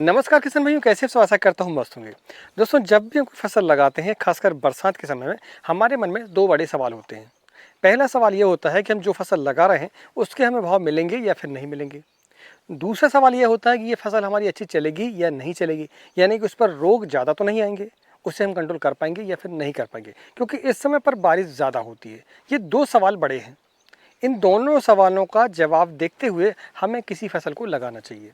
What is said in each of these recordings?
नमस्कार किसान भाइयों, कैसे हैं? आशा करता हूँ मस्त होंगे। दोस्तों, जब भी हम कोई फसल लगाते हैं, खासकर बरसात के समय में हमारे मन में दो बड़े सवाल होते हैं। पहला सवाल ये होता है कि हम जो फसल लगा रहे हैं उसके हमें भाव मिलेंगे या फिर नहीं मिलेंगे। दूसरा सवाल ये होता है कि ये फसल हमारी अच्छी चलेगी या नहीं चलेगी, यानी कि उस पर रोग ज़्यादा तो नहीं आएंगे, उसे हम कंट्रोल कर पाएंगे या फिर नहीं कर पाएंगे, क्योंकि इस समय पर बारिश ज़्यादा होती है। ये दो सवाल बड़े हैं। इन दोनों सवालों का जवाब देखते हुए हमें किसी फसल को लगाना चाहिए।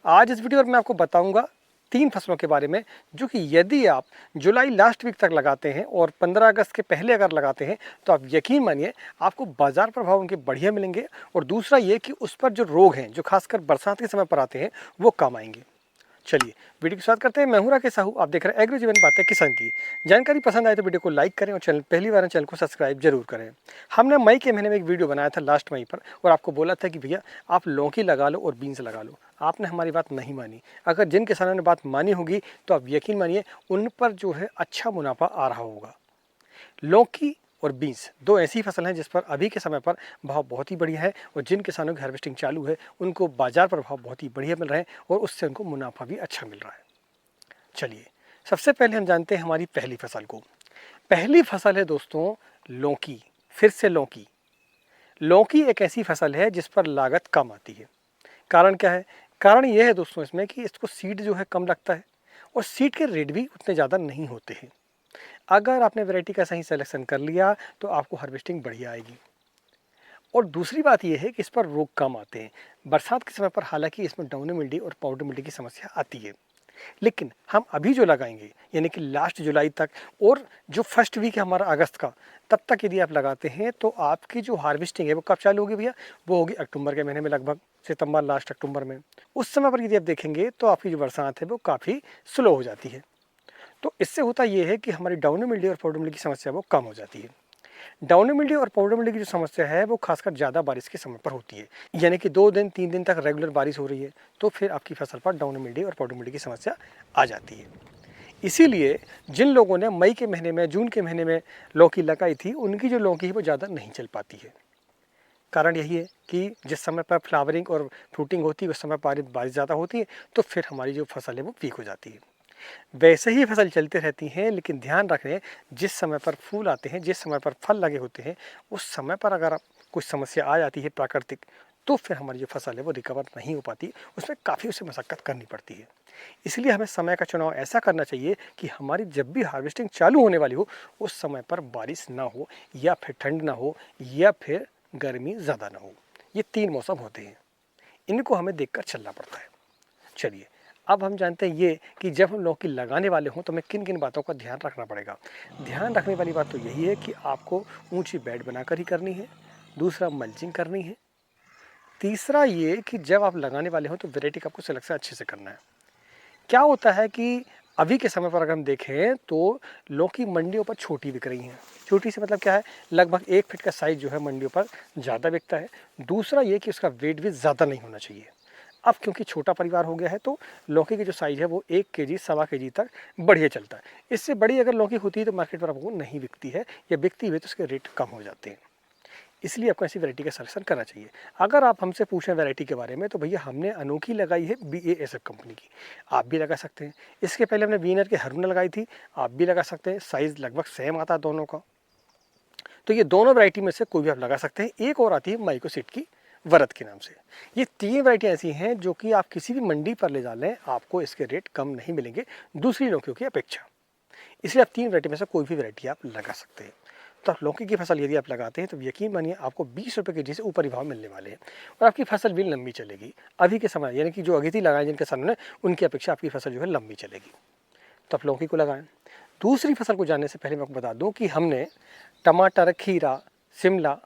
आज इस वीडियो में मैं आपको बताऊंगा 3 फसलों के बारे में, जो कि यदि आप जुलाई लास्ट वीक तक लगाते हैं और 15 अगस्त के पहले अगर लगाते हैं तो आप यकीन मानिए आपको बाजार प्रभाव उनके बढ़िया मिलेंगे। और दूसरा ये कि उस पर जो रोग हैं, जो खासकर बरसात के समय पर आते हैं, वो कम आएंगे। चलिए वीडियो की शुरुआत करते हैं। मैं हूं राकेश साहू, आप देख रहे हैं एग्रो जीवन बातें किसान की। जानकारी पसंद आए तो वीडियो को लाइक करें और चैनल पहली बार चैनल को सब्सक्राइब जरूर करें। हमने मई के महीने में एक वीडियो बनाया था, लास्ट मई पर, और आपको बोला था कि भैया आप लौकी लगा लो और बीन्स लगा लो। आपने हमारी बात नहीं मानी। अगर जिन किसानों ने बात मानी होगी तो आप यकीन मानिए उन पर जो है अच्छा मुनाफा आ रहा होगा। लौकी और बीन्स दो ऐसी फसल हैं जिस पर अभी के समय पर भाव बहुत ही बढ़िया है, और जिन किसानों की हार्वेस्टिंग चालू है उनको बाजार पर भाव बहुत ही बढ़िया मिल रहे हैं और उससे उनको मुनाफा भी अच्छा मिल रहा है। चलिए सबसे पहले हम जानते हैं हमारी पहली फसल को। पहली फसल है दोस्तों लौकी। फिर से लौकी। लौकी एक ऐसी फसल है जिस पर लागत कम आती है। कारण क्या है? कारण यह है दोस्तों इसमें कि इसको सीड जो है कम लगता है और सीड के रेट भी उतने ज़्यादा नहीं होते हैं। अगर आपने वैरायटी का सही सिलेक्शन कर लिया तो आपको हार्वेस्टिंग बढ़िया आएगी। और दूसरी बात यह है कि इस पर रोग कम आते हैं। बरसात के समय पर हालांकि इसमें डाउनी मिल्डी और पाउडर मिल्डी की समस्या आती है, लेकिन हम अभी जो लगाएंगे यानी कि लास्ट जुलाई तक और जो फर्स्ट वीक है हमारा अगस्त का, तब तक यदि आप लगाते हैं तो आपकी जो हार्वेस्टिंग है वो कब चालू होगी भैया? वो होगी अक्टूबर के महीने में, लगभग सितंबर लास्ट अक्टूबर में। उस समय पर यदि आप देखेंगे तो आपकी जो बरसात है वो काफ़ी स्लो हो जाती है। तो इससे होता ये है कि हमारी डाउनी मिल्डी और पाउडर मिल्डी की समस्या वो कम हो जाती है। डाउनी मिल्डी और पाउडर मिल्डी की जो समस्या है वो खासकर ज़्यादा बारिश के समय पर होती है, यानी कि 2 दिन 3 दिन तक रेगुलर बारिश हो रही है तो फिर आपकी फसल पर डाउनी मिल्डी और पाउडर मिल्डी की समस्या आ जाती है। इसीलिए जिन लोगों ने मई के महीने में, जून के महीने में लौकी लगाई थी, उनकी जो लौकी है वो ज़्यादा नहीं चल पाती है। कारण यही है कि जिस समय पर फ्लावरिंग और फ्रूटिंग होती है उस समय बारिश ज़्यादा होती है तो फिर हमारी जो फसल है वो वीक हो जाती है। वैसे ही फसल चलती रहती हैं, लेकिन ध्यान रखें जिस समय पर फूल आते हैं, जिस समय पर फल लगे होते हैं, उस समय पर अगर कुछ समस्या आ जाती है प्राकृतिक, तो फिर हमारी जो फसल है वो रिकवर नहीं हो पाती, उसमें काफ़ी उसे मशक्कत करनी पड़ती है। इसलिए हमें समय का चुनाव ऐसा करना चाहिए कि हमारी जब भी हार्वेस्टिंग चालू होने वाली हो उस समय पर बारिश ना हो, या फिर ठंड ना हो, या फिर गर्मी ज़्यादा ना हो। ये 3 मौसम होते हैं, इनको हमें देखकर चलना पड़ता है। चलिए अब हम जानते हैं ये कि जब हम लौकी लगाने वाले हों तो हमें किन किन बातों का ध्यान रखना पड़ेगा। ध्यान रखने वाली बात तो यही है कि आपको ऊंची बेड बनाकर ही करनी है। दूसरा, मल्चिंग करनी है। तीसरा ये कि जब आप लगाने वाले हो तो वैरायटी का आपको सिलेक्शन अच्छे से करना है। क्या होता है कि अभी के समय पर अगर हम देखें तो लौकी मंडियों पर छोटी बिक रही हैं। छोटी से मतलब क्या है? लगभग 1 फीट का साइज जो है मंडियों पर ज़्यादा बिकता है। दूसरा ये कि उसका वेट भी ज़्यादा नहीं होना चाहिए। अब क्योंकि छोटा परिवार हो गया है तो लौकी की जो साइज़ है वो 1 केजी, सवा केजी तक बढ़िया चलता है। इससे बड़ी अगर लौकी होती है तो मार्केट पर आपको नहीं बिकती है, या बिकती हुई तो उसके रेट कम हो जाते हैं। इसलिए आपको ऐसी वैरायटी का सिलेक्शन करना चाहिए। अगर आप हमसे पूछें वैरायटी के बारे में तो भैया हमने अनोखी लगाई है BASF कंपनी की, आप भी लगा सकते हैं। इसके पहले हमने वीनर के हरुण लगाई थी, आप भी लगा सकते हैं। साइज़ लगभग सेम आता है दोनों का। तो ये दोनों वैरायटी में से कोई भी आप लगा सकते हैं। एक और आती है माइकोसिट की वरद के नाम से। ये 3 वैरायटी ऐसी हैं जो कि आप किसी भी मंडी पर ले जा लें, आपको इसके रेट कम नहीं मिलेंगे दूसरी लौकियों की अपेक्षा। इसलिए आप 3 वैरायटी में से कोई भी वैरायटी आप लगा सकते हैं। तो लौकी की फसल यदि आप लगाते हैं तो यकीन मानिए आपको 20 रुपये केजी से ऊपर ही भाव मिलने वाले हैं, और आपकी फसल भी लंबी चलेगी। अभी के समय यानी कि जो अगेती लगाए जिन किसानों ने, उनकी अपेक्षा आपकी फसल जो है लंबी चलेगी। तो आप लौकी को लगाएं। दूसरी फसल को जानने से पहले मैं आपको बता दूं कि हमने टमाटर, खीरा, शिमला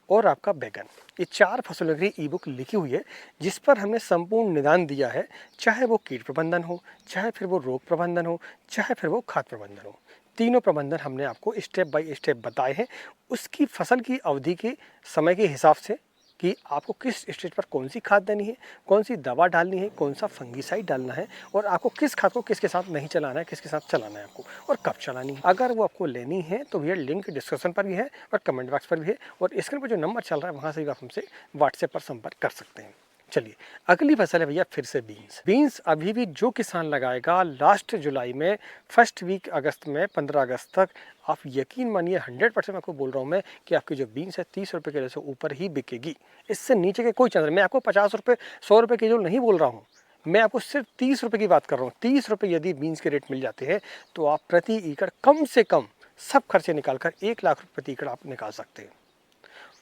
और आपका बैगन, ये 4 फसलों की ई बुक लिखी हुई है, जिस पर हमने संपूर्ण निदान दिया है। चाहे वो कीट प्रबंधन हो, चाहे फिर वो रोग प्रबंधन हो, चाहे फिर वो खाद प्रबंधन हो, तीनों प्रबंधन हमने आपको स्टेप बाय स्टेप बताए हैं। उसकी फसल की अवधि के समय के हिसाब से कि आपको किस स्टेज पर कौन सी खाद देनी है, कौन सी दवा डालनी है, कौन सा फंगीसाइड डालना है, और आपको किस खाद को किसके साथ नहीं चलाना है, किसके साथ चलाना है आपको, और कब चलानी है। अगर वो आपको लेनी है तो भैया लिंक डिस्क्रिप्शन पर भी है और कमेंट बॉक्स पर भी है, और स्क्रीन पर जो नंबर चल रहा है वहाँ से भी आप हमसे व्हाट्सएप पर संपर्क कर सकते हैं। चलिए, अगली फसल है भैया फिर से बीन्स। बीन्स अभी भी जो किसान लगाएगा लास्ट जुलाई में, फर्स्ट वीक अगस्त में, 15 अगस्त तक, आप यकीन मानिए 100% मैं आपको बोल रहा हूँ मैं कि आपकी जो बीन्स है 30 रुपये किलो से ऊपर ही बिकेगी। इससे नीचे के कोई चांस नहीं। मैं आपको 50 रुपये 100 रुपये किलो नहीं बोल रहा हूँ, मैं आपको सिर्फ 30 रुपये की बात कर रहा हूँ। 30 रुपये यदि बीन्स के रेट मिल जाते हैं तो आप प्रति एकड़ कम से कम सब खर्चे निकाल कर 1 लाख रुपये प्रति एकड़ आप निकाल सकते हैं।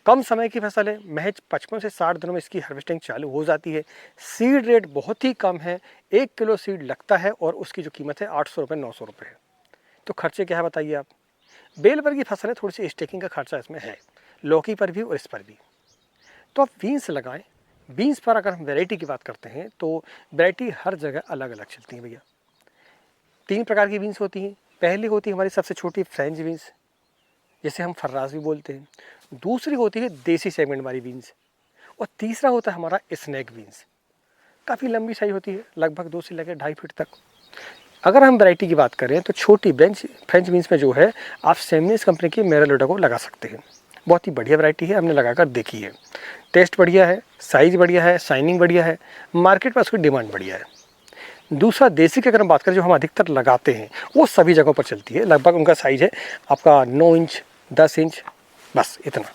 कम समय की फसल है, महज 55 से 60 दिनों में इसकी हार्वेस्टिंग चालू हो जाती है। सीड रेट बहुत ही कम है, 1 किलो सीड लगता है और उसकी जो कीमत है 800 रुपये 900 रुपये है। तो खर्चे क्या है बताइए आप। बेल वर्गीय फसल है, थोड़ी सी स्टेकिंग का खर्चा इसमें है, लौकी पर भी और इस पर भी। तो आप बीन्स लगाएं। बीन्स पर अगर हम वैरायटी की बात करते हैं तो वैरायटी हर जगह अलग अलग चलती है भैया। 3 प्रकार की बीन्स होती हैं। पहली होती है हमारी सबसे छोटी फ्रेंच बीन्स, जिसे हम फर्राज भी बोलते हैं। दूसरी होती है देसी सेगमेंट वाली बीन्स, और तीसरा होता है हमारा स्नैक बीन्स। काफ़ी लंबी साइज होती है, लगभग 2 से लेकर 2.5 फीट तक। अगर हम वैरायटी की बात करें तो छोटी फ्रेंच बीन्स में जो है आप सेमनिस कंपनी की मेरालोटा को लगा सकते हैं। बहुत ही बढ़िया वैरायटी है, हमने लगाकर देखी है। टेस्ट बढ़िया है, साइज़ बढ़िया है, शाइनिंग बढ़िया है, मार्केट में उसकी डिमांड बढ़िया है। दूसरा देसी की अगर हम बात करें जो हम अधिकतर लगाते हैं वो सभी जगहों पर चलती है। लगभग उनका साइज़ है आपका 9 इंच 10 इंच, बस इतना।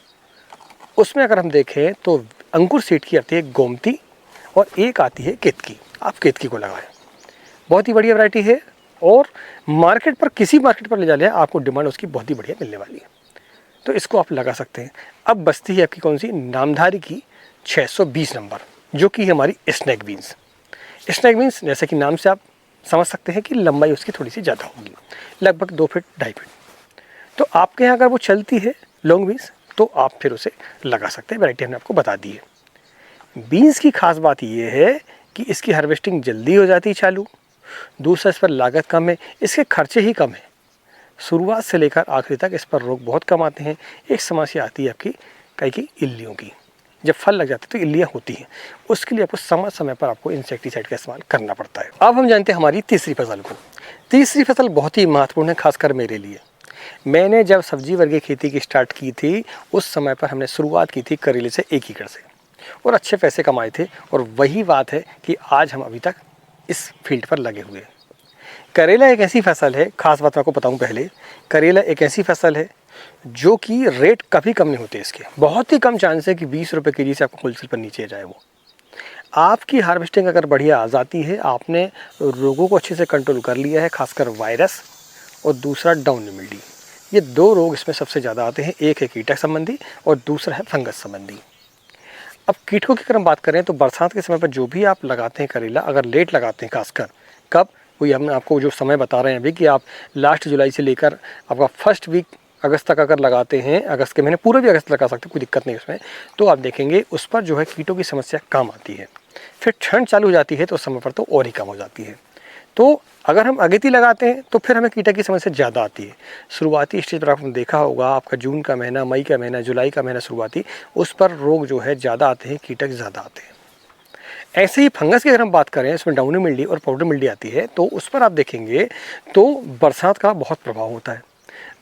उसमें अगर हम देखें तो अंकुर सीड की आती है गोमती और एक आती है केतकी। आप केतकी को लगाएं, बहुत ही बढ़िया वैरायटी है और मार्केट पर किसी मार्केट पर ले जा लिया आपको डिमांड उसकी बहुत ही बढ़िया मिलने वाली है, तो इसको आप लगा सकते हैं। अब बचती है आपकी कौन सी, नामधारी की 620 नंबर, जो कि हमारी स्नैक बीन्स। स्नैक बीन्स जैसे कि नाम से आप समझ सकते हैं कि लंबाई उसकी थोड़ी सी ज़्यादा होगी, लगभग 2 फीट 2.5 फीट। तो आपके यहाँ अगर वो चलती है लॉन्ग बीन्स तो आप फिर उसे लगा सकते हैं। वैरायटी हमने आपको बता दी है। बीन्स की खास बात ये है कि इसकी हार्वेस्टिंग जल्दी हो जाती है चालू। दूसरा, इस पर लागत कम है, इसके खर्चे ही कम है। शुरुआत से लेकर आखिरी तक इस पर रोग बहुत कम आते हैं। एक समस्या आती है आपकी कई की इल्लियों की। जब फल लग जाते हैं तो इल्लियाँ होती हैं, उसके लिए आपको समय समय पर आपको इंसेक्टिसाइड का इस्तेमाल करना पड़ता है। अब हम जानते हैं हमारी तीसरी फसल को। तीसरी फसल बहुत ही महत्वपूर्ण है, खासकर मेरे लिए। मैंने जब सब्जी वर्गीय खेती की स्टार्ट की थी उस समय पर हमने शुरुआत की थी करेले से 1 एकड़ से, और अच्छे पैसे कमाए थे। और वही बात है कि आज हम अभी तक इस फील्ड पर लगे हुए हैं। करेला एक ऐसी फसल है, खास बात मैं आपको बताऊं पहले, करेला एक ऐसी फसल है जो कि रेट कभी कम नहीं होते इसके। बहुत ही कम चांस है कि 20 रुपये के जी से आपको होलसेल पर नीचे जाए। वो आपकी हार्वेस्टिंग अगर बढ़िया आ जाती है, आपने रोगों को अच्छे से कंट्रोल कर लिया है, खासकर वायरस और दूसरा डाउनी मिल्डी, ये 2 रोग इसमें सबसे ज़्यादा आते हैं। एक है कीटक संबंधी और दूसरा है फंगस संबंधी। अब कीटकों की अगर हम बात करें तो बरसात के समय पर जो भी आप लगाते हैं करेला, अगर लेट लगाते हैं खासकर, कब, वही हमने आपको जो समय बता रहे हैं अभी कि आप लास्ट जुलाई से लेकर आपका फर्स्ट वीक अगस्त तक अगर लगाते हैं, अगस्त के महीने पूरे भी अगस्त लगा सकते हैं, कोई दिक्कत नहीं उसमें, तो आप देखेंगे उस पर जो है कीटों की समस्या कम आती है। फिर ठंड चालू हो जाती है तो उस समय पर तो और ही कम हो जाती है। तो अगर हम अगेती लगाते हैं तो फिर हमें कीटक की समस्या ज़्यादा आती है। शुरुआती स्टेज पर आपने देखा होगा, आपका जून का महीना, मई का महीना, जुलाई का महीना शुरुआती, उस पर रोग जो है ज़्यादा आते हैं, कीटक ज़्यादा आते हैं। ऐसे ही फंगस की अगर हम बात करें, इसमें डाउनी मिल्डी और पाउडर मिल्डी आती है, तो उस पर आप देखेंगे तो बरसात का बहुत प्रभाव होता है।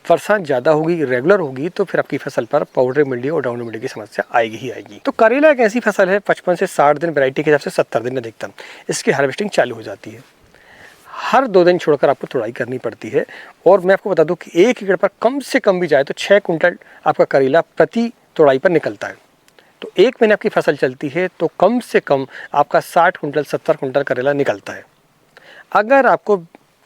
बरसात ज़्यादा होगी, रेगुलर होगी, तो फिर आपकी फसल पर पाउडर मिल्डी और डाउनी मिल्डी की समस्या आएगी ही आएगी। तो करेला एक ऐसी फसल है 55 से 60 दिन, वैरायटी के हिसाब से 70 दिन अधिकतम इसकी हार्वेस्टिंग चालू हो जाती है। हर 2 दिन छोड़कर आपको तुड़ाई करनी पड़ती है। और मैं आपको बता दूं कि 1 एकड़ पर कम से कम भी जाए तो 6 कुंटल आपका करेला प्रति तुड़ाई पर निकलता है। तो 1 महीने आपकी फसल चलती है तो कम से कम आपका 60 कुंटल 70 कुंटल करेला निकलता है। अगर आपको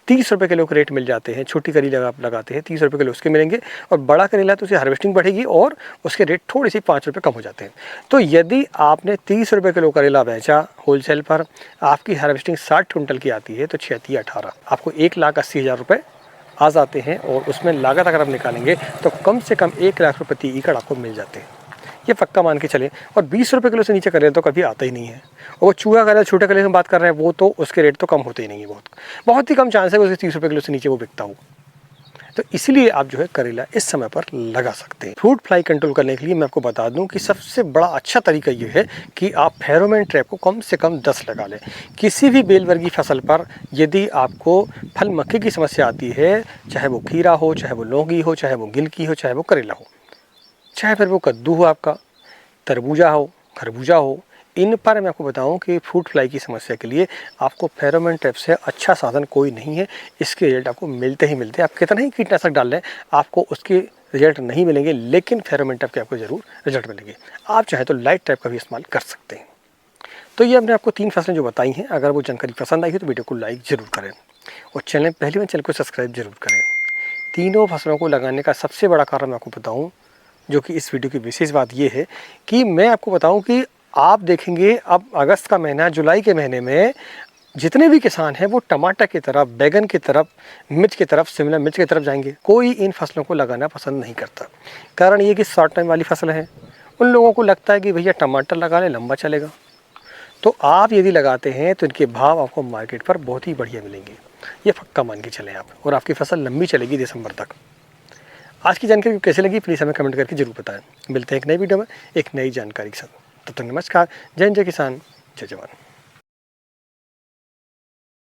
30 रुपये किलो के रेट मिल जाते हैं, छोटी करेला आप लगाते हैं 30 रुपये किलो उसके मिलेंगे, और बड़ा करेला तो उसकी हार्वेस्टिंग बढ़ेगी और उसके रेट थोड़े से 5 रुपये कम हो जाते हैं। तो यदि आपने 30 रुपये किलो करेला बेचा होलसेल पर, आपकी हार्वेस्टिंग 60 कुंटल की आती है, तो 6 18 आपको 1,80,000 रुपये आ जाते हैं। और उसमें लागत अगर आप निकालेंगे तो कम से कम 1 लाख रुपये प्रति एकड़ आपको मिल जाते हैं, ये पक्का मान के चलें। और 20 रुपये किलो से नीचे करेला तो कभी आता ही नहीं है। और वो चूहा करेला, छोटे करेले की बात कर रहे हैं, वो तो उसके रेट तो कम होते ही नहीं है, बहुत ही कम चांस है उसके 30 रुपये किलो से नीचे वो बिकता हो। तो इसलिए आप जो है करेला इस समय पर लगा सकते हैं। फ्रूट फ्लाई कंट्रोल करने के लिए मैं आपको बता दूं कि सबसे बड़ा अच्छा तरीका ये है कि आप फेरोमोन ट्रैप को कम से कम 10 लगा लें। किसी भी बेल वर्गीय फसल पर यदि आपको फल मक्खी की समस्या आती है, चाहे वो खीरा हो, चाहे वो लौकी हो, चाहे वो गिलकी हो, चाहे वो करेला हो, चाहे फिर वो कद्दू हो, आपका तरबूजा हो, खरबूजा हो, इन पर मैं आपको बताऊं कि फ्रूट फ्लाई की समस्या के लिए आपको फेरोमोन ट्रैप से अच्छा साधन कोई नहीं है। इसके रिजल्ट आपको मिलते ही मिलते हैं। आप कितना ही कीटनाशक डाल लें आपको उसके रिजल्ट नहीं मिलेंगे, लेकिन फेरोमोन ट्रैप के आपको ज़रूर रिजल्ट मिलेंगे। आप चाहें तो लाइट ट्रैप का भी इस्तेमाल कर सकते हैं। तो ये हमने आपको 3 फसलें जो बताई हैं, अगर वो जानकारी पसंद आई है तो वीडियो को लाइक ज़रूर करें और पहली बार चैनल को सब्सक्राइब जरूर करें। तीनों फसलों को लगाने का सबसे बड़ा कारण मैं आपको बताऊं, जो कि इस वीडियो की विशेष बात ये है कि मैं आपको बताऊं कि आप देखेंगे अब अगस्त का महीना, जुलाई के महीने में जितने भी किसान हैं वो टमाटर की तरफ, बैगन की तरफ, मिर्च की तरफ, शिमला मिर्च की तरफ जाएंगे। कोई इन फसलों को लगाना पसंद नहीं करता। कारण ये कि शॉर्ट टाइम वाली फसल है। उन लोगों को लगता है कि भैया टमाटर लगा लें, लंबा चलेगा। तो आप यदि लगाते हैं तो इनके भाव आपको मार्केट पर बहुत ही बढ़िया मिलेंगे, ये पक्का मान के चलें आप, और आपकी फसल लंबी चलेगी दिसंबर तक। आज की जानकारी कैसी लगी प्लीज़ हमें कमेंट करके जरूर बताएं। मिलते हैं एक नई वीडियो में एक नई जानकारी के साथ। तब तक नमस्कार। जय जय किसान, जय जवान।